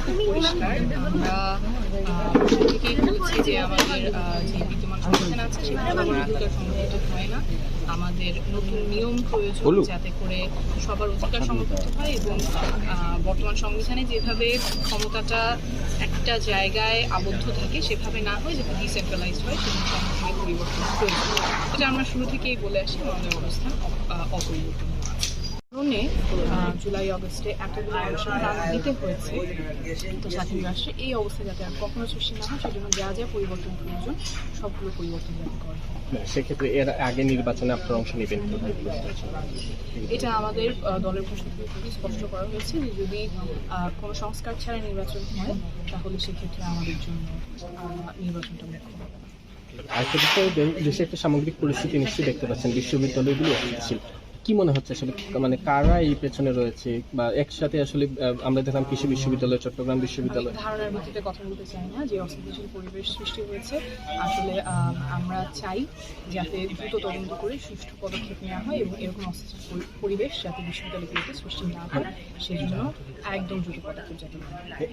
খুব পরিষ্কার। আমরা থেকেই বলছি যে আমাদের যে বিদ্যমান সংবিধান আছে সেটা অধিকার সংরক্ষিত হয় না। আমাদের নতুন নিয়ম প্রয়োজন যাতে করে সবার অধিকার সংরক্ষিত হয় এবং বর্তমান সংবিধানে যেভাবে ক্ষমতাটা একটা জায়গায় আবদ্ধ থাকে সেভাবে না হয়, যাতে ডিসেন্ট্রালাইজড হয়, সেটা সংবিধানের পরিবর্তন প্রয়োজন। এটা আমরা শুরু থেকেই বলে আসি, আমাদের অবস্থান অপরিবর্তনীয় আছে। কারণে জুলাই আগস্টে এতগুলো মানুষের প্রাণ দিতে হয়েছে তো স্বাধীন রাষ্ট্রে এই অবস্থা যাতে আর কখনো সৃষ্টি না হয় সেজন্য যা যা পরিবর্তন প্রয়োজন সবগুলো পরিবর্তন যাতে করা হয়। সেক্ষেত্রে এর আগে নির্বাচনে আপনার অংশ নেবেন? এটা আমাদের দলের প্রস্তুতি খুবই স্পষ্ট করা হয়েছে যে যদি কোনো সংস্কার ছাড়া নির্বাচন হয় তাহলে সেক্ষেত্রে আমাদের জন্য নির্বাচনটা মুখ্য হবে না। আরেকটা বিষয়, দেশে একটা সামগ্রিক পরিস্থিতি নিশ্চয়ই দেখতে পাচ্ছেন, বিশ্ববিদ্যালয়গুলো অস্থিতিশীল। কি মনে হচ্ছে আসলে, মানে কারা এই পেছনে রয়েছে, বা একসাথে আসলে আমরা দেখলাম কৃষি বিশ্ববিদ্যালয়, চট্টগ্রাম বিশ্ববিদ্যালয়। ধারণার ভিত্তিতে কথা বলতে চাই না, যে অস্থিতিশীল পরিবেশ সৃষ্টি হয়েছে আসলে আমরা চাই যাতে দ্রুত তদন্ত করে সুষ্ঠু পদক্ষেপ নেওয়া হয় এবং এরকম অস্থিতিশীল পরিবেশ যাতে বিশ্ববিদ্যালয়গুলোতে সৃষ্টি না হয় সেই জন্য একদম দ্রুত পদক্ষেপ যাতে নেওয়া হয়।